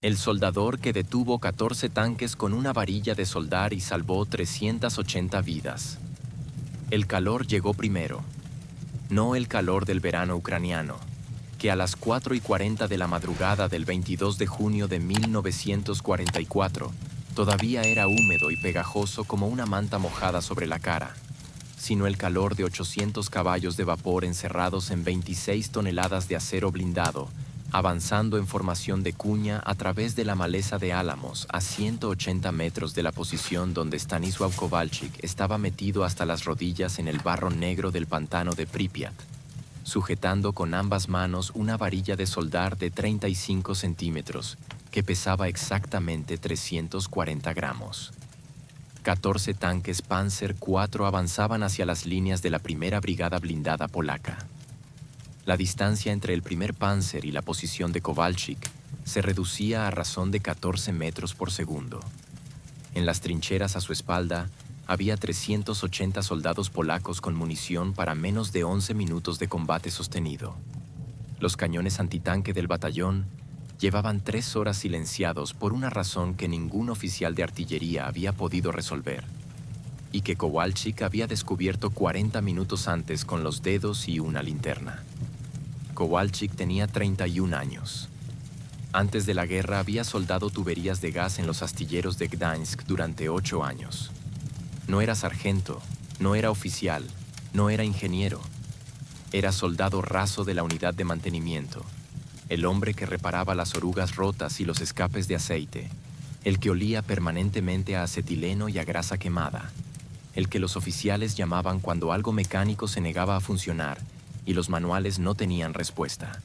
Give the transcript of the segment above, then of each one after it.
El soldador que detuvo 14 tanques con una varilla de soldar y salvó 380 vidas. El calor llegó primero, no el calor del verano ucraniano, que a las 4:40 de la madrugada del 22 de junio de 1944 todavía era húmedo y pegajoso como una manta mojada sobre la cara, sino el calor de 800 caballos de vapor encerrados en 26 toneladas de acero blindado, avanzando en formación de cuña a través de la maleza de álamos a 180 metros de la posición donde Stanisław Kowalczyk estaba metido hasta las rodillas en el barro negro del pantano de Pripyat, sujetando con ambas manos una varilla de soldar de 35 centímetros que pesaba exactamente 340 gramos. 14 tanques Panzer IV avanzaban hacia las líneas de la primera brigada blindada polaca. La distancia entre el primer Panzer y la posición de Kowalczyk se reducía a razón de 14 metros por segundo. En las trincheras a su espalda había 380 soldados polacos con munición para menos de 11 minutos de combate sostenido. Los cañones antitanque del batallón llevaban 3 horas silenciados por una razón que ningún oficial de artillería había podido resolver, y que Kowalczyk había descubierto 40 minutos antes con los dedos y una linterna. Kowalczyk tenía 31 años. Antes de la guerra había soldado tuberías de gas en los astilleros de Gdańsk durante 8 años. No era sargento, no era oficial, no era ingeniero. Era soldado raso de la unidad de mantenimiento, el hombre que reparaba las orugas rotas y los escapes de aceite, el que olía permanentemente a acetileno y a grasa quemada, el que los oficiales llamaban cuando algo mecánico se negaba a funcionar y los manuales no tenían respuesta.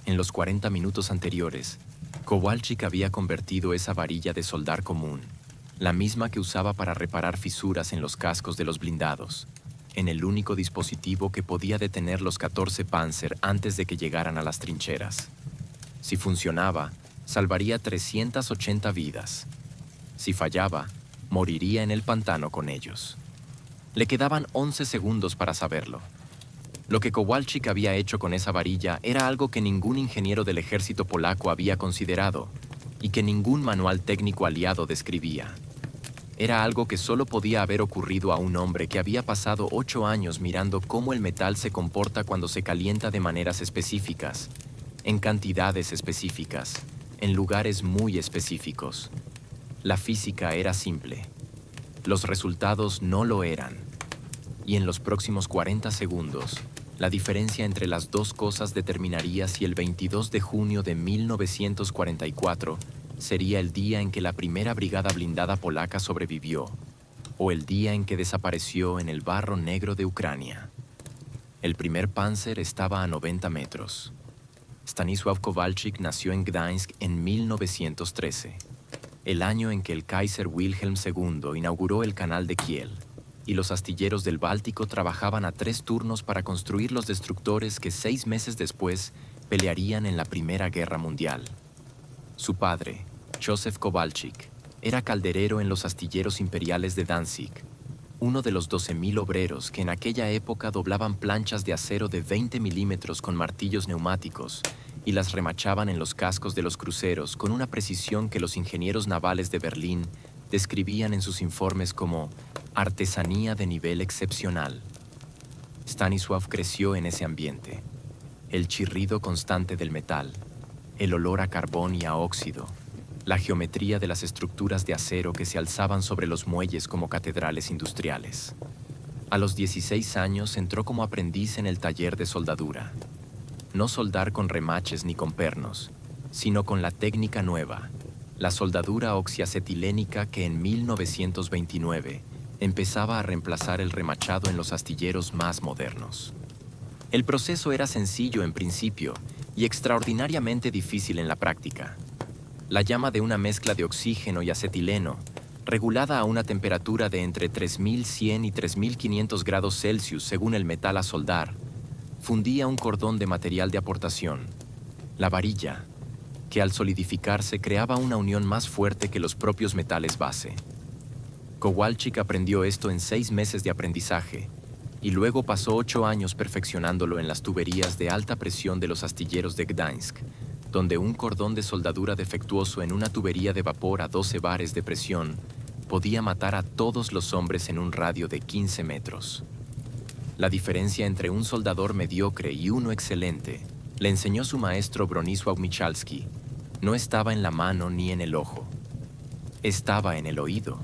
En los 40 minutos anteriores, Kowalczyk había convertido esa varilla de soldar común, la misma que usaba para reparar fisuras en los cascos de los blindados, en el único dispositivo que podía detener los 14 Panzer antes de que llegaran a las trincheras. Si funcionaba, salvaría 380 vidas. Si fallaba, moriría en el pantano con ellos. Le quedaban 11 segundos para saberlo. Lo que Kowalczyk había hecho con esa varilla era algo que ningún ingeniero del ejército polaco había considerado y que ningún manual técnico aliado describía. Era algo que solo podía haber ocurrido a un hombre que había pasado 8 años mirando cómo el metal se comporta cuando se calienta de maneras específicas, en cantidades específicas, en lugares muy específicos. La física era simple. Los resultados no lo eran. Y en los próximos 40 segundos, la diferencia entre las dos cosas determinaría si el 22 de junio de 1944 sería el día en que la primera brigada blindada polaca sobrevivió, o el día en que desapareció en el barro negro de Ucrania. El primer Panzer estaba a 90 metros. Stanisław Kowalczyk nació en Gdańsk en 1913, el año en que el Kaiser Wilhelm II inauguró el canal de Kiel, y los astilleros del Báltico trabajaban a 3 turnos para construir los destructores que 6 meses después pelearían en la Primera Guerra Mundial. Su padre, Józef Kowalczyk, era calderero en los astilleros imperiales de Danzig, uno de los 12.000 obreros que en aquella época doblaban planchas de acero de 20 milímetros con martillos neumáticos y las remachaban en los cascos de los cruceros con una precisión que los ingenieros navales de Berlín describían en sus informes como artesanía de nivel excepcional. Stanisław creció en ese ambiente. El chirrido constante del metal, el olor a carbón y a óxido, la geometría de las estructuras de acero que se alzaban sobre los muelles como catedrales industriales. A los 16 años entró como aprendiz en el taller de soldadura. No soldar con remaches ni con pernos, sino con la técnica nueva, la soldadura oxiacetilénica que en 1929 empezaba a reemplazar el remachado en los astilleros más modernos. El proceso era sencillo en principio y extraordinariamente difícil en la práctica. La llama de una mezcla de oxígeno y acetileno, regulada a una temperatura de entre 3100 y 3500 grados Celsius según el metal a soldar, fundía un cordón de material de aportación, la varilla, que al solidificarse creaba una unión más fuerte que los propios metales base. Kowalczyk aprendió esto en 6 meses de aprendizaje y luego pasó 8 años perfeccionándolo en las tuberías de alta presión de los astilleros de Gdańsk, donde un cordón de soldadura defectuoso en una tubería de vapor a 12 bares de presión podía matar a todos los hombres en un radio de 15 metros. La diferencia entre un soldador mediocre y uno excelente, le enseñó su maestro Bronisław Michalski, no estaba en la mano ni en el ojo. Estaba en el oído.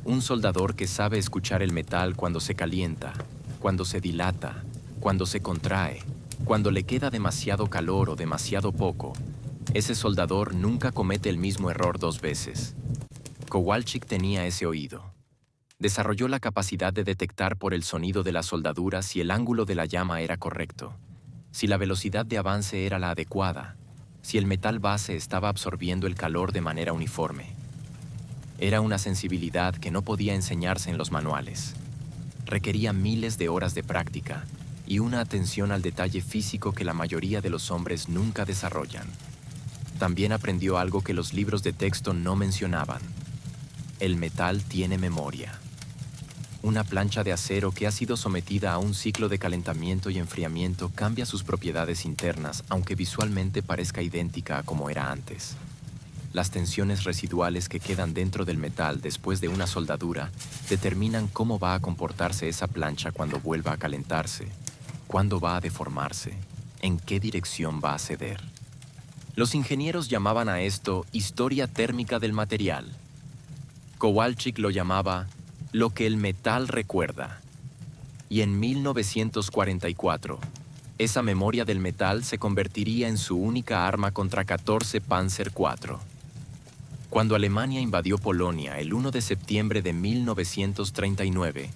Un soldador que sabe escuchar el metal cuando se calienta, cuando se dilata, cuando se contrae, cuando le queda demasiado calor o demasiado poco, ese soldador nunca comete el mismo error dos veces. Kowalczyk tenía ese oído. Desarrolló la capacidad de detectar por el sonido de la soldadura si el ángulo de la llama era correcto, si la velocidad de avance era la adecuada, si el metal base estaba absorbiendo el calor de manera uniforme. Era una sensibilidad que no podía enseñarse en los manuales. Requería miles de horas de práctica y una atención al detalle físico que la mayoría de los hombres nunca desarrollan. También aprendió algo que los libros de texto no mencionaban. El metal tiene memoria. Una plancha de acero que ha sido sometida a un ciclo de calentamiento y enfriamiento cambia sus propiedades internas, aunque visualmente parezca idéntica a como era antes. Las tensiones residuales que quedan dentro del metal después de una soldadura determinan cómo va a comportarse esa plancha cuando vuelva a calentarse, cuándo va a deformarse, en qué dirección va a ceder. Los ingenieros llamaban a esto historia térmica del material. Kowalczyk lo llamaba lo que el metal recuerda. Y en 1944, esa memoria del metal se convertiría en su única arma contra 14 Panzer IV. Cuando Alemania invadió Polonia el 1 de septiembre de 1939,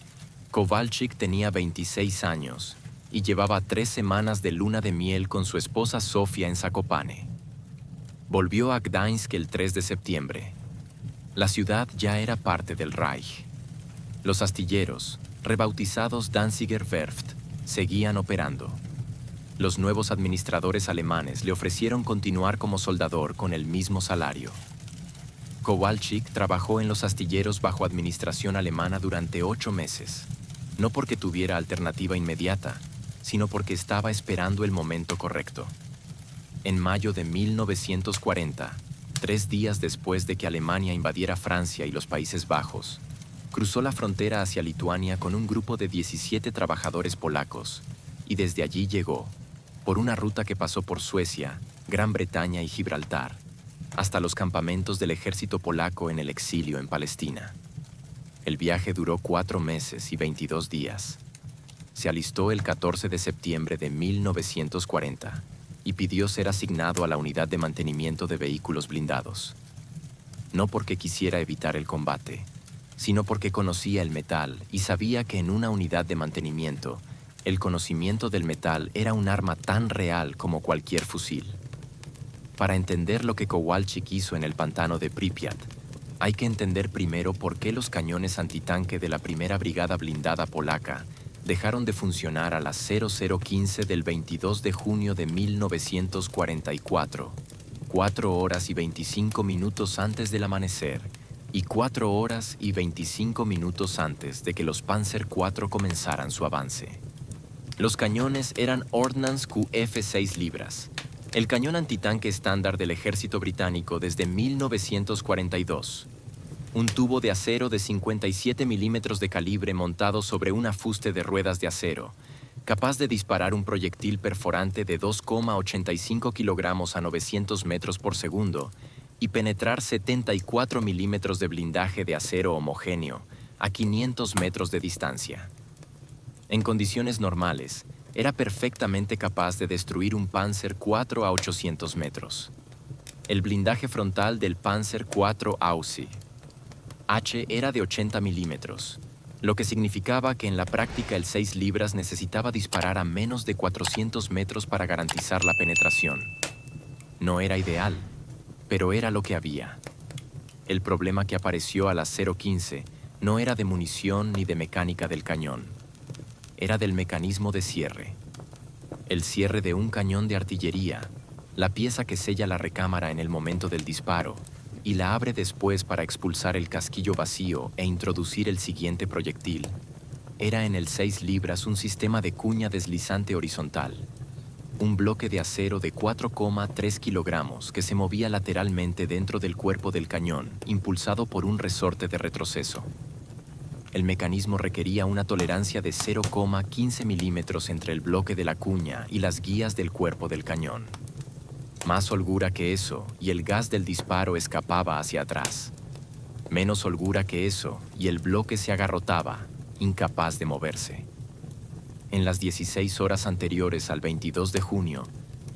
Kowalczyk tenía 26 años y llevaba 3 semanas de luna de miel con su esposa Sofia en Zakopane. Volvió a Gdańsk el 3 de septiembre. La ciudad ya era parte del Reich. Los astilleros, rebautizados Danziger Werft, seguían operando. Los nuevos administradores alemanes le ofrecieron continuar como soldador con el mismo salario. Kowalczyk trabajó en los astilleros bajo administración alemana durante 8 meses, no porque tuviera alternativa inmediata, sino porque estaba esperando el momento correcto. En mayo de 1940, 3 días después de que Alemania invadiera Francia y los Países Bajos, cruzó la frontera hacia Lituania con un grupo de 17 trabajadores polacos y desde allí llegó, por una ruta que pasó por Suecia, Gran Bretaña y Gibraltar, hasta los campamentos del ejército polaco en el exilio en Palestina. El viaje duró 4 meses y 22 días. Se alistó el 14 de septiembre de 1940 y pidió ser asignado a la unidad de mantenimiento de vehículos blindados. No porque quisiera evitar el combate, sino porque conocía el metal y sabía que en una unidad de mantenimiento, el conocimiento del metal era un arma tan real como cualquier fusil. Para entender lo que Kowalczyk hizo en el pantano de Pripyat, hay que entender primero por qué los cañones antitanque de la primera brigada blindada polaca dejaron de funcionar a las 00:15 del 22 de junio de 1944, 4 horas y 25 minutos antes del amanecer y 4 horas y 25 minutos antes de que los Panzer IV comenzaran su avance. Los cañones eran Ordnance QF 6 libras, el cañón antitanque estándar del ejército británico desde 1942. Un tubo de acero de 57 milímetros de calibre montado sobre una fuste de ruedas de acero, capaz de disparar un proyectil perforante de 2,85 kilogramos a 900 metros por segundo y penetrar 74 milímetros de blindaje de acero homogéneo a 500 metros de distancia. En condiciones normales, era perfectamente capaz de destruir un Panzer IV a 800 metros. El blindaje frontal del Panzer IV Aussie H era de 80 milímetros, lo que significaba que en la práctica el 6 libras necesitaba disparar a menos de 400 metros para garantizar la penetración. No era ideal, pero era lo que había. El problema que apareció a las 0:15 no era de munición ni de mecánica del cañón. Era del mecanismo de cierre. El cierre de un cañón de artillería, la pieza que sella la recámara en el momento del disparo y la abre después para expulsar el casquillo vacío e introducir el siguiente proyectil. Era en el 6 libras un sistema de cuña deslizante horizontal. un bloque de acero de 4,3 kilogramos que se movía lateralmente dentro del cuerpo del cañón, impulsado por un resorte de retroceso. El mecanismo requería una tolerancia de 0,15 milímetros entre el bloque de la cuña y las guías del cuerpo del cañón. Más holgura que eso, y el gas del disparo escapaba hacia atrás. Menos holgura que eso, y el bloque se agarrotaba, incapaz de moverse. En las 16 horas anteriores al 22 de junio,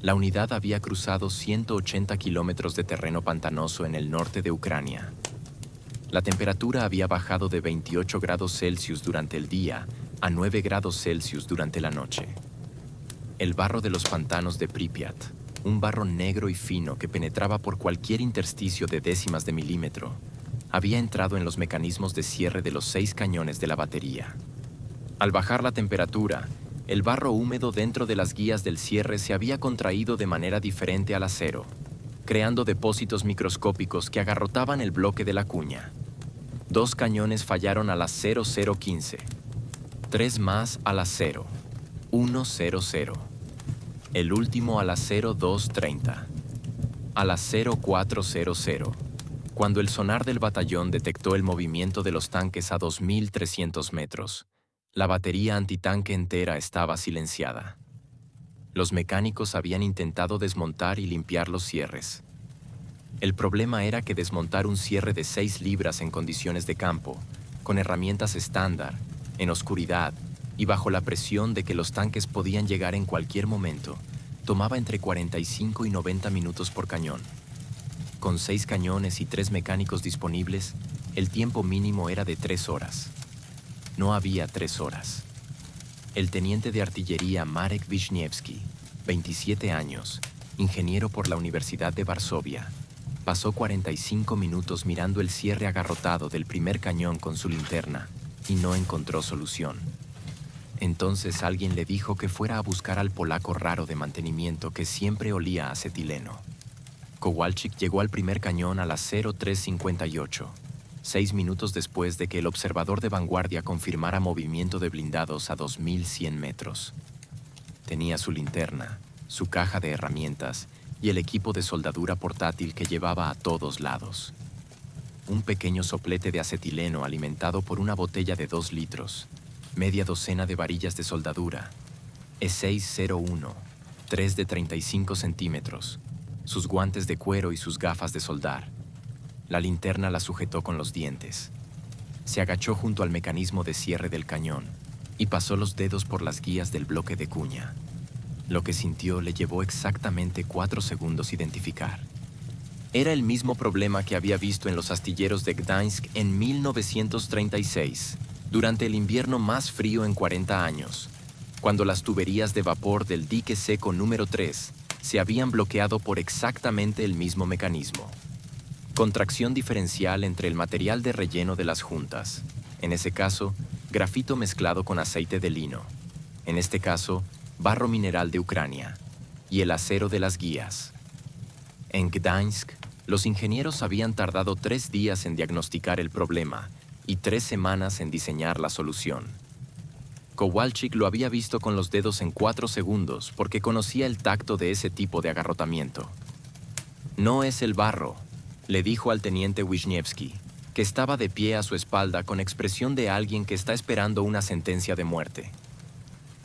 la unidad había cruzado 180 kilómetros de terreno pantanoso en el norte de Ucrania. La temperatura había bajado de 28 grados Celsius durante el día a 9 grados Celsius durante la noche. El barro de los pantanos de Pripyat, un barro negro y fino que penetraba por cualquier intersticio de décimas de milímetro, había entrado en los mecanismos de cierre de los 6 cañones de la batería. Al bajar la temperatura, el barro húmedo dentro de las guías del cierre se había contraído de manera diferente al acero, creando depósitos microscópicos que agarrotaban el bloque de la cuña. 2 cañones fallaron a las 00:15, 3 más a las 01:00, el último a las 02:30, a las 04:00, cuando el sonar del batallón detectó el movimiento de los tanques a 2.300 metros. La batería antitanque entera estaba silenciada. Los mecánicos habían intentado desmontar y limpiar los cierres. El problema era que desmontar un cierre de 6 libras en condiciones de campo, con herramientas estándar, en oscuridad y bajo la presión de que los tanques podían llegar en cualquier momento, tomaba entre 45 y 90 minutos por cañón. Con 6 cañones y 3 mecánicos disponibles, el tiempo mínimo era de 3 horas. No había 3 horas. El teniente de artillería Marek Wisniewski, 27 años, ingeniero por la Universidad de Varsovia, pasó 45 minutos mirando el cierre agarrotado del primer cañón con su linterna y no encontró solución. Entonces alguien le dijo que fuera a buscar al polaco raro de mantenimiento que siempre olía a acetileno. Kowalczyk llegó al primer cañón a las 03:58. 6 minutos después de que el observador de vanguardia confirmara movimiento de blindados a 2100 metros. Tenía su linterna, su caja de herramientas y el equipo de soldadura portátil que llevaba a todos lados. Un pequeño soplete de acetileno alimentado por una botella de 2 litros, media docena de varillas de soldadura, E601, 3 de 35 centímetros, sus guantes de cuero y sus gafas de soldar. La linterna la sujetó con los dientes. Se agachó junto al mecanismo de cierre del cañón y pasó los dedos por las guías del bloque de cuña. Lo que sintió le llevó exactamente 4 segundos identificar. Era el mismo problema que había visto en los astilleros de Gdańsk en 1936, durante el invierno más frío en 40 años, cuando las tuberías de vapor del dique seco número 3 se habían bloqueado por exactamente el mismo mecanismo. Contracción diferencial entre el material de relleno de las juntas, en ese caso, grafito mezclado con aceite de lino, en este caso, barro mineral de Ucrania, y el acero de las guías. En Gdańsk, los ingenieros habían tardado 3 días en diagnosticar el problema y 3 semanas en diseñar la solución. Kowalczyk lo había visto con los dedos en 4 segundos porque conocía el tacto de ese tipo de agarrotamiento. No es el barro, le dijo al teniente Wisniewski, que estaba de pie a su espalda con expresión de alguien que está esperando una sentencia de muerte.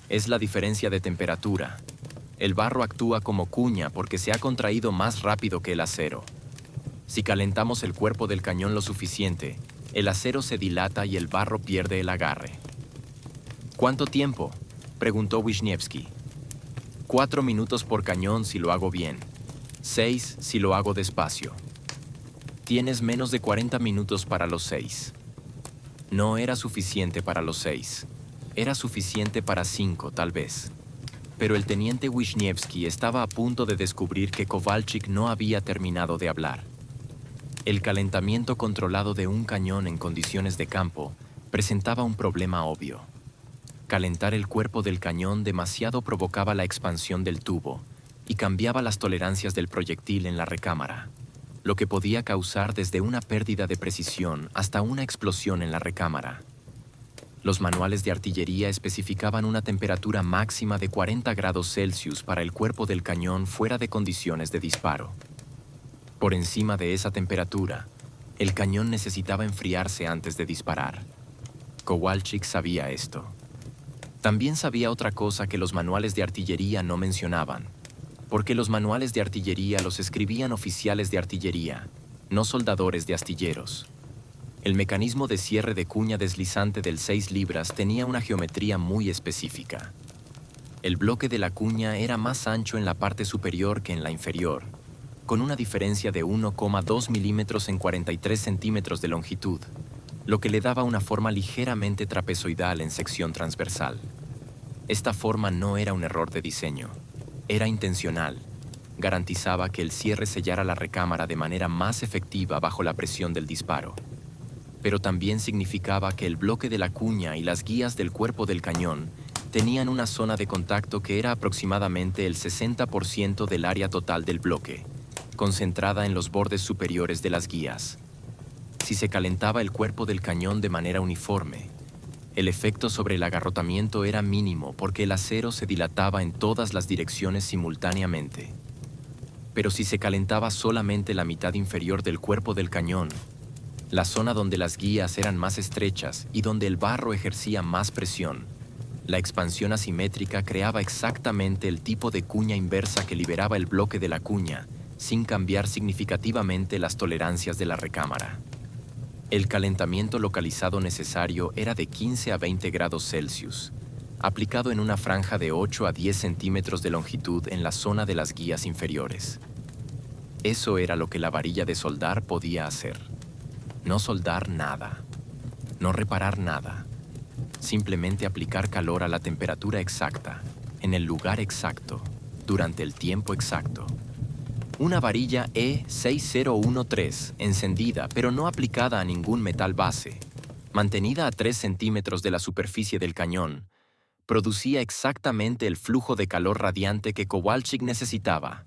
Es la diferencia de temperatura. El barro actúa como cuña porque se ha contraído más rápido que el acero. Si calentamos el cuerpo del cañón lo suficiente, el acero se dilata y el barro pierde el agarre. ¿Cuánto tiempo?, preguntó Wisniewski. 4 minutos por cañón si lo hago bien. 6 si lo hago despacio. Tienes menos de 40 minutos para los 6. No era suficiente para los 6. Era suficiente para 5, tal vez. Pero el teniente Wisniewski estaba a punto de descubrir que Kowalczyk no había terminado de hablar. El calentamiento controlado de un cañón en condiciones de campo presentaba un problema obvio. Calentar el cuerpo del cañón demasiado provocaba la expansión del tubo y cambiaba las tolerancias del proyectil en la recámara, lo que podía causar desde una pérdida de precisión hasta una explosión en la recámara. Los manuales de artillería especificaban una temperatura máxima de 40 grados Celsius para el cuerpo del cañón fuera de condiciones de disparo. Por encima de esa temperatura, el cañón necesitaba enfriarse antes de disparar. Kowalczyk sabía esto. También sabía otra cosa que los manuales de artillería no mencionaban, porque los manuales de artillería los escribían oficiales de artillería, no soldadores de astilleros. El mecanismo de cierre de cuña deslizante del 6 libras tenía una geometría muy específica. El bloque de la cuña era más ancho en la parte superior que en la inferior, con una diferencia de 1,2 milímetros en 43 centímetros de longitud, lo que le daba una forma ligeramente trapezoidal en sección transversal. Esta forma no era un error de diseño, era intencional. Garantizaba que el cierre sellara la recámara de manera más efectiva bajo la presión del disparo. Pero también significaba que el bloque de la cuña y las guías del cuerpo del cañón tenían una zona de contacto que era aproximadamente el 60% del área total del bloque, concentrada en los bordes superiores de las guías. Si se calentaba el cuerpo del cañón de manera uniforme, el efecto sobre el agarrotamiento era mínimo porque el acero se dilataba en todas las direcciones simultáneamente. Pero si se calentaba solamente la mitad inferior del cuerpo del cañón, la zona donde las guías eran más estrechas y donde el barro ejercía más presión, la expansión asimétrica creaba exactamente el tipo de cuña inversa que liberaba el bloque de la cuña, sin cambiar significativamente las tolerancias de la recámara. El calentamiento localizado necesario era de 15 a 20 grados Celsius, aplicado en una franja de 8 a 10 centímetros de longitud en la zona de las guías inferiores. Eso era lo que la varilla de soldar podía hacer. No soldar nada, no reparar nada, simplemente aplicar calor a la temperatura exacta, en el lugar exacto, durante el tiempo exacto. Una varilla E6013, encendida pero no aplicada a ningún metal base, mantenida a 3 centímetros de la superficie del cañón, producía exactamente el flujo de calor radiante que Kowalczyk necesitaba,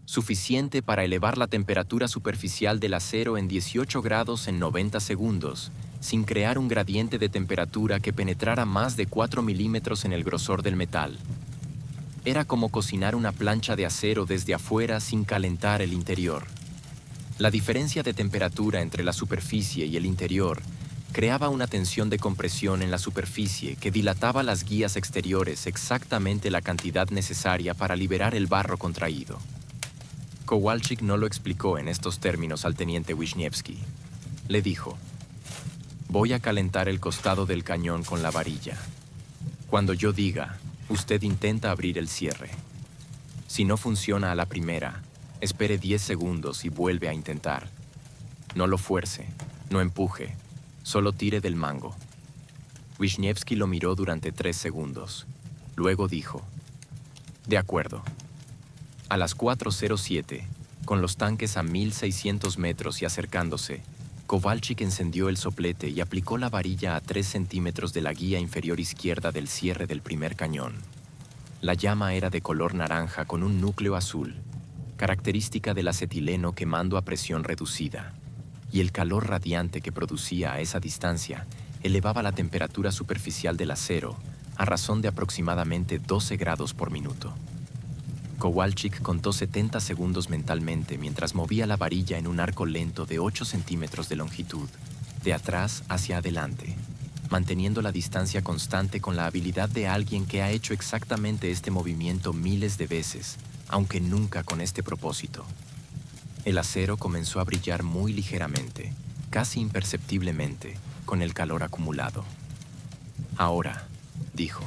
suficiente para elevar la temperatura superficial del acero en 18 grados en 90 segundos, sin crear un gradiente de temperatura que penetrara más de 4 milímetros en el grosor del metal. Era como cocinar una plancha de acero desde afuera sin calentar el interior. La diferencia de temperatura entre la superficie y el interior creaba una tensión de compresión en la superficie que dilataba las guías exteriores exactamente la cantidad necesaria para liberar el barro contraído. Kowalczyk no lo explicó en estos términos al teniente Wisniewski. Le dijo: «Voy a calentar el costado del cañón con la varilla. Cuando yo diga, usted intenta abrir el cierre. Si no funciona a la primera, espere 10 segundos y vuelve a intentar. No lo fuerce, no empuje, solo tire del mango». Wisniewski lo miró durante 3 segundos. Luego dijo: «De acuerdo». A las 4:07, con los tanques a 1600 metros y acercándose, Kowalczyk encendió el soplete y aplicó la varilla a 3 centímetros de la guía inferior izquierda del cierre del primer cañón. La llama era de color naranja con un núcleo azul, característica del acetileno quemando a presión reducida, y el calor radiante que producía a esa distancia elevaba la temperatura superficial del acero a razón de aproximadamente 12 grados por minuto. Kowalczyk contó 70 segundos mentalmente mientras movía la varilla en un arco lento de 8 centímetros de longitud, de atrás hacia adelante, manteniendo la distancia constante con la habilidad de alguien que ha hecho exactamente este movimiento miles de veces, aunque nunca con este propósito. El acero comenzó a brillar muy ligeramente, casi imperceptiblemente, con el calor acumulado. «Ahora», dijo.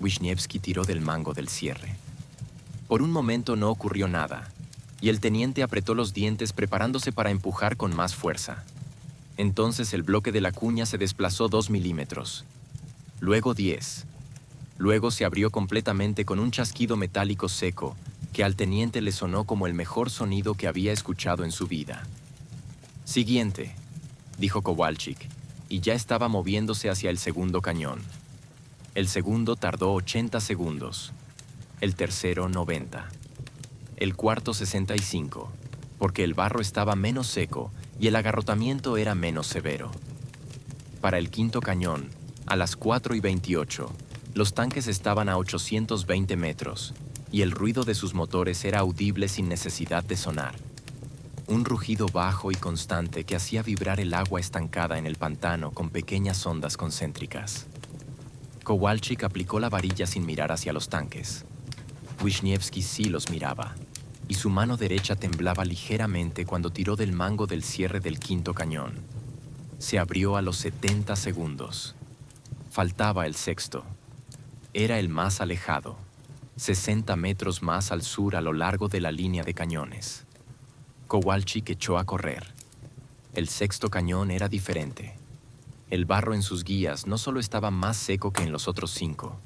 Wisniewski tiró del mango del cierre. Por un momento no ocurrió nada, y el teniente apretó los dientes preparándose para empujar con más fuerza. Entonces el bloque de la cuña se desplazó 2 milímetros, luego 10. Luego se abrió completamente con un chasquido metálico seco que al teniente le sonó como el mejor sonido que había escuchado en su vida. «Siguiente», dijo Kowalczyk, y ya estaba moviéndose hacia el segundo cañón. El segundo tardó 80 segundos. El tercero 90. El cuarto 65, porque el barro estaba menos seco y el agarrotamiento era menos severo. Para el quinto cañón, A las 4:28, los tanques estaban a 820 metros y el ruido de sus motores era audible sin necesidad de sonar. Un rugido bajo y constante que hacía vibrar el agua estancada en el pantano con pequeñas ondas concéntricas. Kowalczyk aplicó la varilla sin mirar hacia los tanques. Wisniewski sí los miraba, y su mano derecha temblaba ligeramente cuando tiró del mango del cierre del quinto cañón. Se abrió a los 70 segundos. Faltaba el sexto. Era el más alejado, 60 metros más al sur a lo largo de la línea de cañones. Kowalczyk echó a correr. El sexto cañón era diferente. El barro en sus guías no solo estaba más seco que en los otros 5,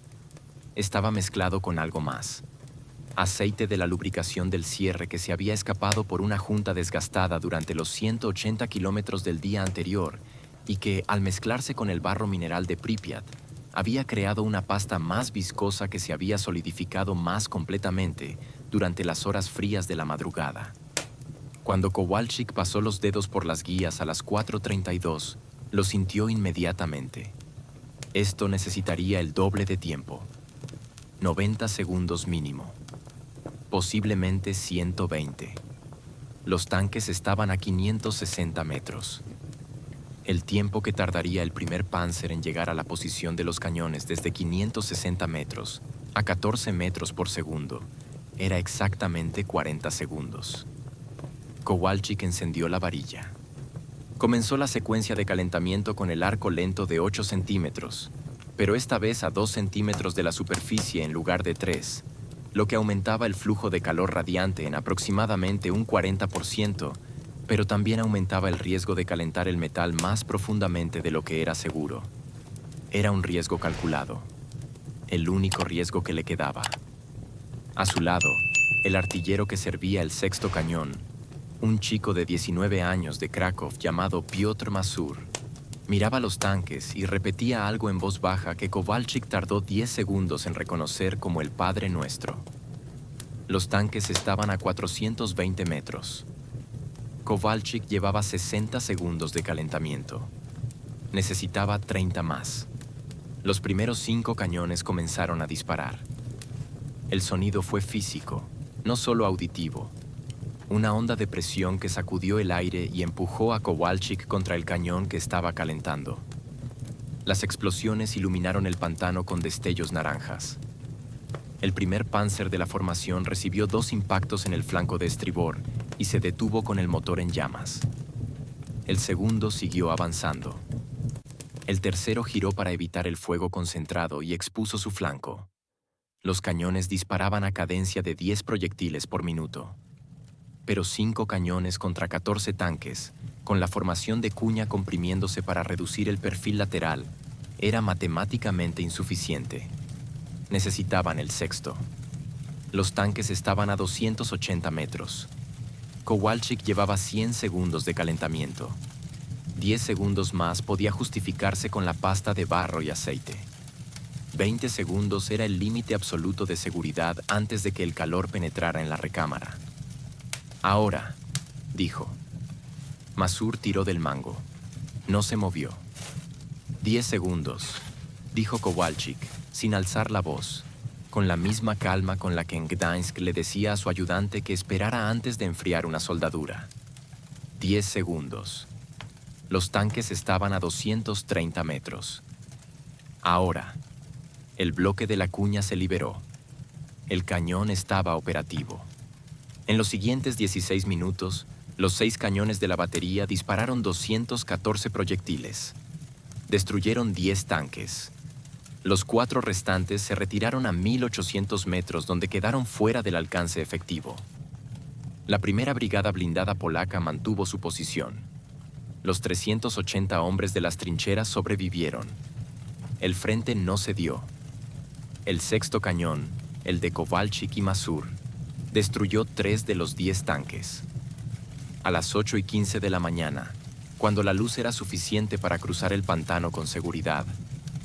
estaba mezclado con algo más. Aceite de la lubricación del cierre que se había escapado por una junta desgastada durante los 180 kilómetros del día anterior y que, al mezclarse con el barro mineral de Pripyat, había creado una pasta más viscosa que se había solidificado más completamente durante las horas frías de la madrugada. Cuando Kowalczyk pasó los dedos por las guías a las 4:32, lo sintió inmediatamente. Esto necesitaría el doble de tiempo. 90 segundos mínimo. Posiblemente 120. Los tanques estaban a 560 metros. El tiempo que tardaría el primer Panzer en llegar a la posición de los cañones desde 560 metros a 14 metros por segundo era exactamente 40 segundos. Kowalczyk encendió la varilla. Comenzó la secuencia de calentamiento con el arco lento de 8 centímetros, pero esta vez a 2 centímetros de la superficie en lugar de 3, lo que aumentaba el flujo de calor radiante en aproximadamente un 40%, pero también aumentaba el riesgo de calentar el metal más profundamente de lo que era seguro. Era un riesgo calculado, el único riesgo que le quedaba. A su lado, el artillero que servía el sexto cañón, un chico de 19 años de Kraków llamado Piotr Mazur, miraba los tanques y repetía algo en voz baja que Kowalczyk tardó 10 segundos en reconocer como el Padre Nuestro. Los tanques estaban a 420 metros. Kowalczyk llevaba 60 segundos de calentamiento. Necesitaba 30 más. Los primeros 5 cañones comenzaron a disparar. El sonido fue físico, no solo auditivo. Una onda de presión que sacudió el aire y empujó a Kowalczyk contra el cañón que estaba calentando. Las explosiones iluminaron el pantano con destellos naranjas. El primer Panzer de la formación recibió 2 impactos en el flanco de estribor y se detuvo con el motor en llamas. El segundo siguió avanzando. El tercero giró para evitar el fuego concentrado y expuso su flanco. Los cañones disparaban a cadencia de 10 proyectiles por minuto. Pero 5 cañones contra 14 tanques, con la formación de cuña comprimiéndose para reducir el perfil lateral, era matemáticamente insuficiente. Necesitaban el sexto. Los tanques estaban a 280 metros. Kowalczyk llevaba 100 segundos de calentamiento. 10 segundos más podía justificarse con la pasta de barro y aceite. 20 segundos era el límite absoluto de seguridad antes de que el calor penetrara en la recámara. Ahora, dijo. Mazur tiró del mango. No se movió. 10 segundos, dijo Kowalczyk, sin alzar la voz, con la misma calma con la que en Gdańsk le decía a su ayudante que esperara antes de enfriar una soldadura. 10 segundos. Los tanques estaban a 230 metros. Ahora, el bloque de la cuña se liberó. El cañón estaba operativo. En los siguientes 16 minutos, los 6 cañones de la batería dispararon 214 proyectiles. Destruyeron 10 tanques. Los 4 restantes se retiraron a 1800 metros donde quedaron fuera del alcance efectivo. La primera brigada blindada polaca mantuvo su posición. Los 380 hombres de las trincheras sobrevivieron. El frente no cedió. El sexto cañón, el de Kowalczyk y Mazur, destruyó 3 de los 10 tanques. A las 8:15 de la mañana, cuando la luz era suficiente para cruzar el pantano con seguridad,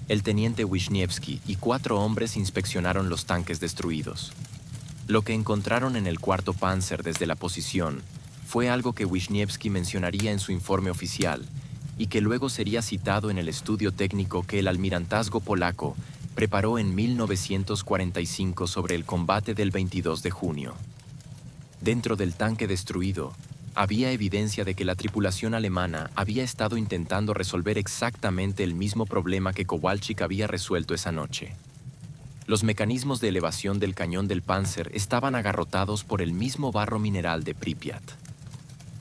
el teniente Wisniewski y 4 hombres inspeccionaron los tanques destruidos. Lo que encontraron en el cuarto Panzer desde la posición fue algo que Wisniewski mencionaría en su informe oficial y que luego sería citado en el estudio técnico que el almirantazgo polaco preparó en 1945 sobre el combate del 22 de junio. Dentro del tanque destruido, había evidencia de que la tripulación alemana había estado intentando resolver exactamente el mismo problema que Kowalczyk había resuelto esa noche. Los mecanismos de elevación del cañón del Panzer estaban agarrotados por el mismo barro mineral de Pripyat.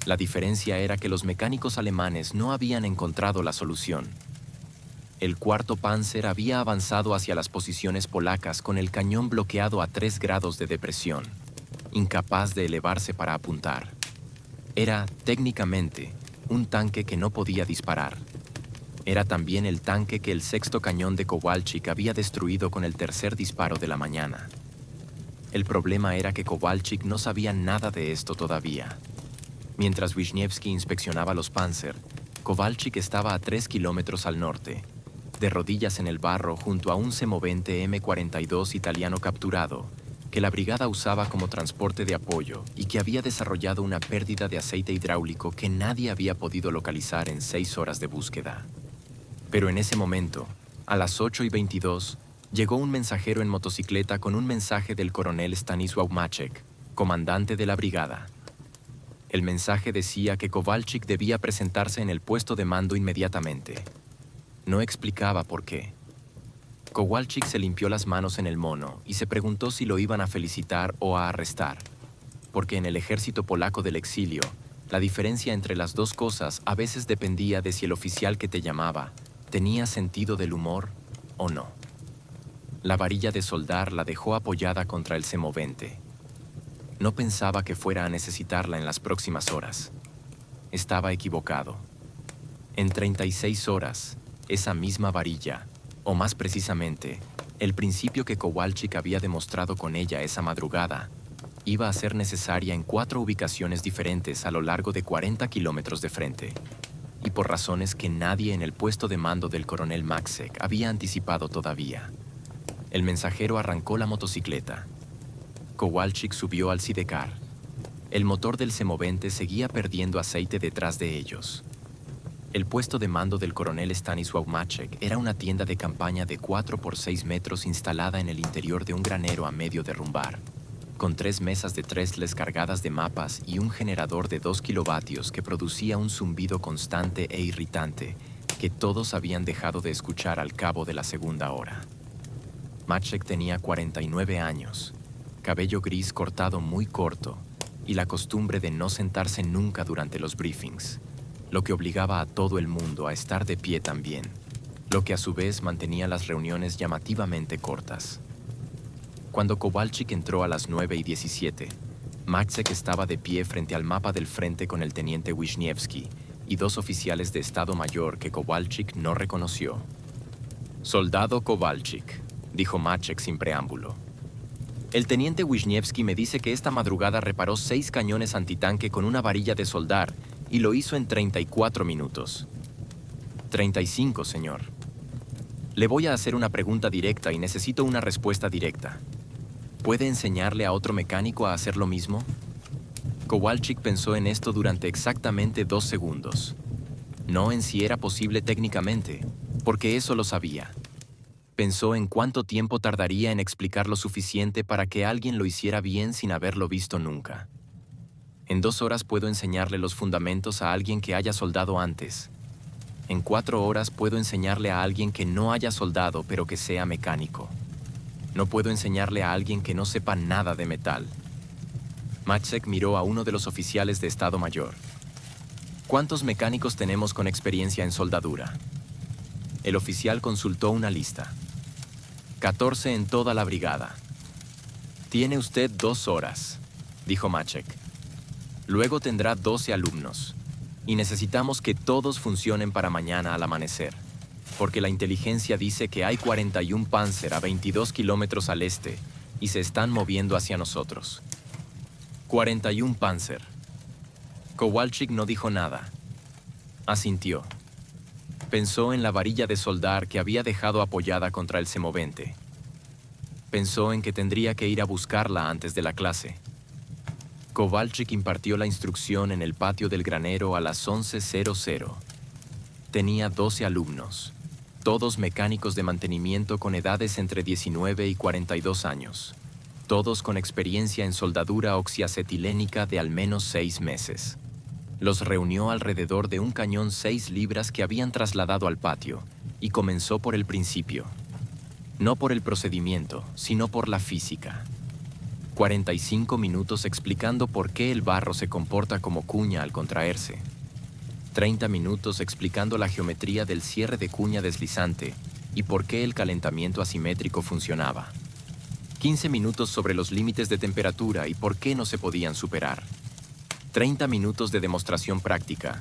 La diferencia era que los mecánicos alemanes no habían encontrado la solución. El cuarto Panzer había avanzado hacia las posiciones polacas con el cañón bloqueado a 3 grados de depresión, incapaz de elevarse para apuntar. Era, técnicamente, un tanque que no podía disparar. Era también el tanque que el sexto cañón de Kowalczyk había destruido con el tercer disparo de la mañana. El problema era que Kowalczyk no sabía nada de esto todavía. Mientras Wisniewski inspeccionaba los Panzer, Kowalczyk estaba a 3 kilómetros al norte, de rodillas en el barro junto a un semovente M-42 italiano capturado, que la brigada usaba como transporte de apoyo y que había desarrollado una pérdida de aceite hidráulico que nadie había podido localizar en 6 horas de búsqueda. Pero en ese momento, a las 8:22, llegó un mensajero en motocicleta con un mensaje del coronel Stanisław Maciek, comandante de la brigada. El mensaje decía que Kowalczyk debía presentarse en el puesto de mando inmediatamente. No explicaba por qué. Kowalczyk se limpió las manos en el mono y se preguntó si lo iban a felicitar o a arrestar, porque en el ejército polaco del exilio, la diferencia entre las dos cosas a veces dependía de si el oficial que te llamaba tenía sentido del humor o no. La varilla de soldar la dejó apoyada contra el semovente. No pensaba que fuera a necesitarla en las próximas horas. Estaba equivocado. En 36 horas, esa misma varilla, o más precisamente, el principio que Kowalczyk había demostrado con ella esa madrugada, iba a ser necesaria en 4 ubicaciones diferentes a lo largo de 40 kilómetros de frente, y por razones que nadie en el puesto de mando del coronel Maciek había anticipado todavía. El mensajero arrancó la motocicleta. Kowalczyk subió al sidecar. El motor del semovente seguía perdiendo aceite detrás de ellos. El puesto de mando del coronel Stanisław Maciek era una tienda de campaña de 4 por 6 metros instalada en el interior de un granero a medio derrumbar, con 3 mesas de tresles cargadas de mapas y un generador de 2 kilovatios que producía un zumbido constante e irritante que todos habían dejado de escuchar al cabo de la segunda hora. Maciek tenía 49 años, cabello gris cortado muy corto y la costumbre de no sentarse nunca durante los briefings, lo que obligaba a todo el mundo a estar de pie también, lo que a su vez mantenía las reuniones llamativamente cortas. Cuando Kowalczyk entró a las 9:17, Maciek estaba de pie frente al mapa del frente con el teniente Wisniewski y 2 oficiales de Estado Mayor que Kowalczyk no reconoció. «Soldado Kowalczyk», dijo Maciek sin preámbulo. «El teniente Wisniewski me dice que esta madrugada reparó 6 cañones antitanque con una varilla de soldar y lo hizo en 34 minutos. 35, señor. Le voy a hacer una pregunta directa y necesito una respuesta directa. ¿Puede enseñarle a otro mecánico a hacer lo mismo?» Kowalczyk pensó en esto durante exactamente 2 segundos. No en si era posible técnicamente, porque eso lo sabía. Pensó en cuánto tiempo tardaría en explicar lo suficiente para que alguien lo hiciera bien sin haberlo visto nunca. En 2 horas puedo enseñarle los fundamentos a alguien que haya soldado antes. En 4 horas puedo enseñarle a alguien que no haya soldado pero que sea mecánico. No puedo enseñarle a alguien que no sepa nada de metal. Maciek miró a uno de los oficiales de Estado Mayor. ¿Cuántos mecánicos tenemos con experiencia en soldadura? El oficial consultó una lista. 14 en toda la brigada. Tiene usted 2 horas, dijo Maciek. Luego tendrá 12 alumnos. Y necesitamos que todos funcionen para mañana al amanecer, porque la inteligencia dice que hay 41 Panzer a 22 kilómetros al este y se están moviendo hacia nosotros. 41 Panzer. Kowalczyk no dijo nada. Asintió. Pensó en la varilla de soldar que había dejado apoyada contra el semovente. Pensó en que tendría que ir a buscarla antes de la clase. Kowalczyk impartió la instrucción en el patio del granero a las 11:00. Tenía 12 alumnos, todos mecánicos de mantenimiento con edades entre 19 y 42 años, todos con experiencia en soldadura oxiacetilénica de al menos 6 meses. Los reunió alrededor de un cañón 6 libras que habían trasladado al patio y comenzó por el principio. No por el procedimiento, sino por la física. 45 minutos explicando por qué el barro se comporta como cuña al contraerse. 30 minutos explicando la geometría del cierre de cuña deslizante y por qué el calentamiento asimétrico funcionaba. 15 minutos sobre los límites de temperatura y por qué no se podían superar. 30 minutos de demostración práctica,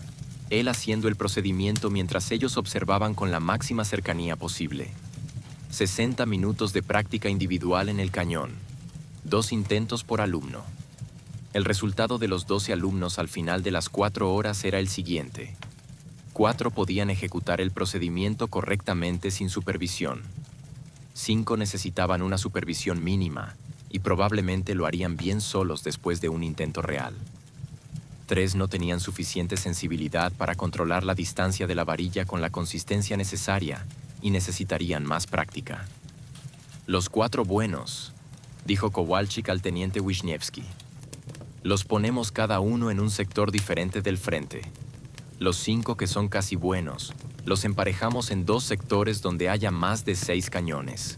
él haciendo el procedimiento mientras ellos observaban con la máxima cercanía posible. 60 minutos de práctica individual en el cañón, 2 intentos por alumno. El resultado de los 12 alumnos al final de las 4 horas era el siguiente. 4 podían ejecutar el procedimiento correctamente sin supervisión. 5 necesitaban una supervisión mínima y probablemente lo harían bien solos después de un intento real. 3 no tenían suficiente sensibilidad para controlar la distancia de la varilla con la consistencia necesaria y necesitarían más práctica. Los 4 buenos, dijo Kowalczyk al teniente Wisniewski. Los ponemos cada uno en un sector diferente del frente. Los 5 que son casi buenos, los emparejamos en 2 sectores donde haya más de 6 cañones.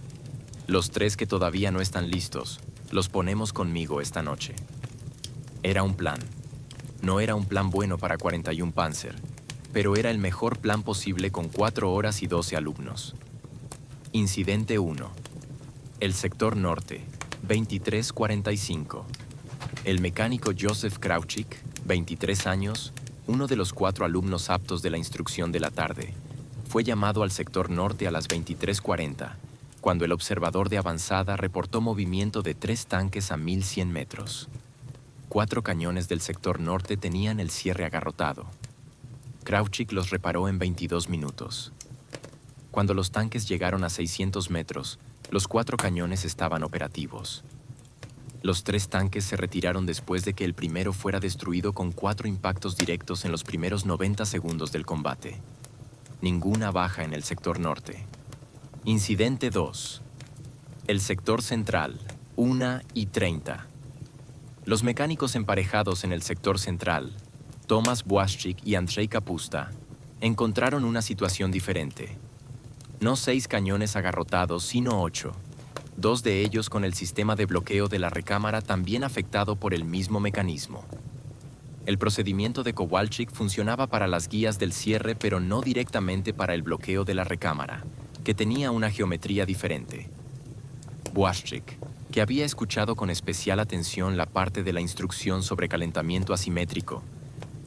Los 3 que todavía no están listos, los ponemos conmigo esta noche. Era un plan. No era un plan bueno para 41 Panzer, pero era el mejor plan posible con 4 horas y 12 alumnos. Incidente 1. El sector norte, 23:45. El mecánico Joseph Krawczyk, 23 años, uno de los 4 alumnos aptos de la instrucción de la tarde, fue llamado al sector norte a las 23:40, cuando el observador de avanzada reportó movimiento de 3 tanques a 1100 metros. 4 cañones del sector norte tenían el cierre agarrotado. Krawczyk los reparó en 22 minutos. Cuando los tanques llegaron a 600 metros, los 4 cañones estaban operativos. Los 3 tanques se retiraron después de que el primero fuera destruido con 4 impactos directos en los primeros 90 segundos del combate. Ninguna baja en el sector norte. Incidente 2. El sector central, 1:30. Los mecánicos emparejados en el sector central, Tomasz Błaszczyk y Andrzej Kapusta, encontraron una situación diferente. No 6 cañones agarrotados, sino 8. 2 de ellos con el sistema de bloqueo de la recámara también afectado por el mismo mecanismo. El procedimiento de Kowalczyk funcionaba para las guías del cierre, pero no directamente para el bloqueo de la recámara, que tenía una geometría diferente. Błaszczyk, que había escuchado con especial atención la parte de la instrucción sobre calentamiento asimétrico,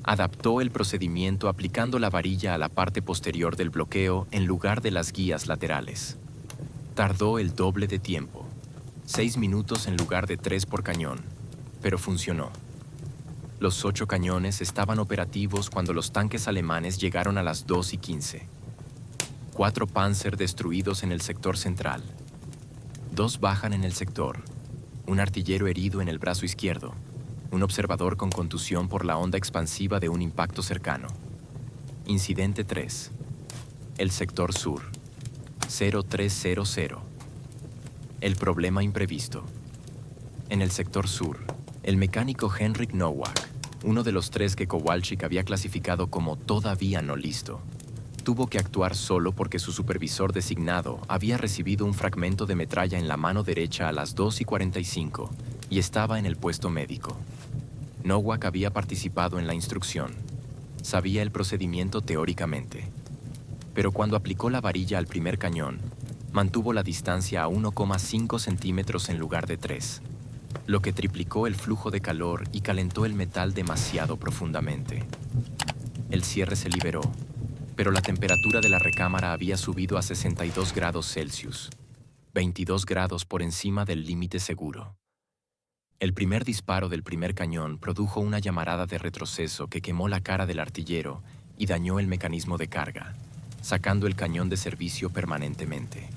adaptó el procedimiento aplicando la varilla a la parte posterior del bloqueo en lugar de las guías laterales. Tardó el doble de tiempo, 6 minutos en lugar de 3 por cañón, pero funcionó. Los 8 cañones estaban operativos cuando los tanques alemanes llegaron a las 2:15. 4 Panzer destruidos en el sector central. 2 bajan en el sector, un artillero herido en el brazo izquierdo, un observador con contusión por la onda expansiva de un impacto cercano. Incidente 3. El sector sur, 0300. El problema imprevisto. En el sector sur, el mecánico Henryk Nowak, uno de los 3 que Kowalczyk había clasificado como todavía no listo, tuvo que actuar solo porque su supervisor designado había recibido un fragmento de metralla en la mano derecha a las 2:45 y estaba en el puesto médico. Nowak había participado en la instrucción. Sabía el procedimiento teóricamente. Pero cuando aplicó la varilla al primer cañón, mantuvo la distancia a 1,5 centímetros en lugar de 3, lo que triplicó el flujo de calor y calentó el metal demasiado profundamente. El cierre se liberó, pero la temperatura de la recámara había subido a 62 grados Celsius, 22 grados por encima del límite seguro. El primer disparo del primer cañón produjo una llamarada de retroceso que quemó la cara del artillero y dañó el mecanismo de carga, sacando el cañón de servicio permanentemente.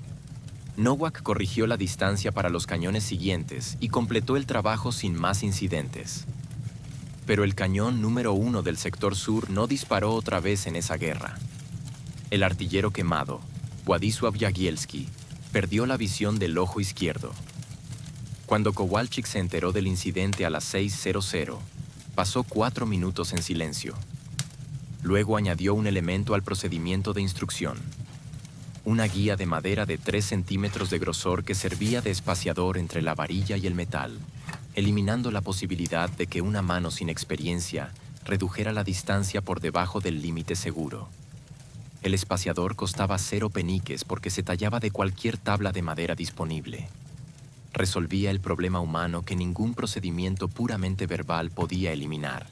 Nowak corrigió la distancia para los cañones siguientes y completó el trabajo sin más incidentes. Pero el cañón número 1 del sector sur no disparó otra vez en esa guerra. El artillero quemado, Władysław Jagielski, perdió la visión del ojo izquierdo. Cuando Kowalczyk se enteró del incidente a las 6:00, pasó 4 minutos en silencio. Luego añadió un elemento al procedimiento de instrucción: una guía de madera de 3 centímetros de grosor que servía de espaciador entre la varilla y el metal, eliminando la posibilidad de que una mano sin experiencia redujera la distancia por debajo del límite seguro. El espaciador costaba 0 peniques porque se tallaba de cualquier tabla de madera disponible. Resolvía el problema humano que ningún procedimiento puramente verbal podía eliminar.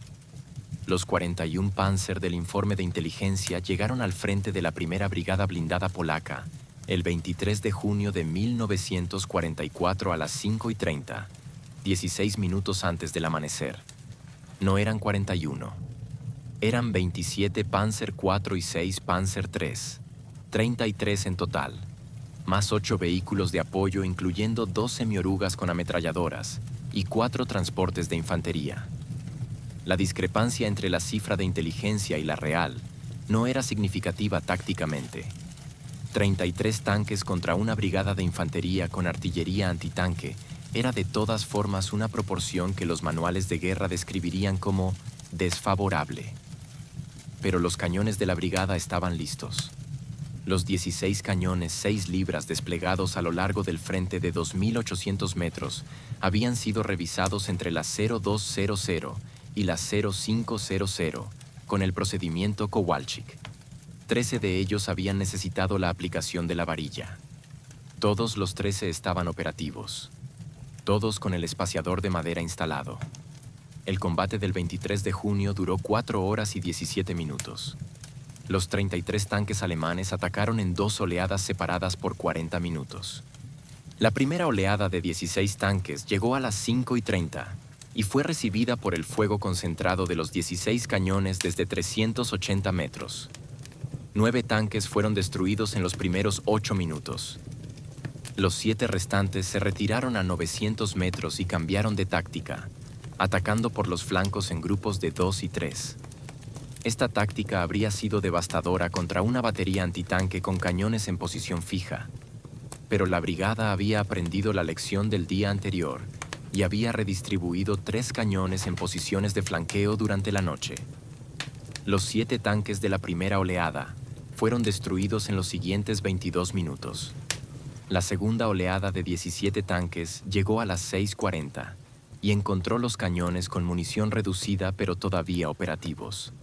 Los 41 Panzer del informe de inteligencia llegaron al frente de la primera brigada blindada polaca el 23 de junio de 1944 a las 5:30, 16 minutos antes del amanecer. No eran 41. Eran 27 Panzer IV y 6 Panzer III, 33 en total, más 8 vehículos de apoyo incluyendo 2 semiorugas con ametralladoras y 4 transportes de infantería. La discrepancia entre la cifra de inteligencia y la real no era significativa tácticamente. 33 tanques contra una brigada de infantería con artillería antitanque era de todas formas una proporción que los manuales de guerra describirían como desfavorable. Pero los cañones de la brigada estaban listos. Los 16 cañones 6 libras desplegados a lo largo del frente de 2.800 metros habían sido revisados entre las 0200 y las 0500 con el procedimiento Kowalczyk. 13 de ellos habían necesitado la aplicación de la varilla. Todos los 13 estaban operativos, todos con el espaciador de madera instalado. El combate del 23 de junio duró 4 horas y 17 minutos. Los 33 tanques alemanes atacaron en 2 oleadas separadas por 40 minutos. La primera oleada de 16 tanques llegó a las 5:30 y fue recibida por el fuego concentrado de los 16 cañones desde 380 metros. 9 tanques fueron destruidos en los primeros 8 minutos. Los 7 restantes se retiraron a 900 metros y cambiaron de táctica, atacando por los flancos en grupos de 2 y 3. Esta táctica habría sido devastadora contra una batería antitanque con cañones en posición fija, pero la brigada había aprendido la lección del día anterior y había redistribuido 3 cañones en posiciones de flanqueo durante la noche. Los 7 tanques de la primera oleada fueron destruidos en los siguientes 22 minutos. La segunda oleada de 17 tanques llegó a las 6:40 y encontró los cañones con munición reducida pero todavía operativos.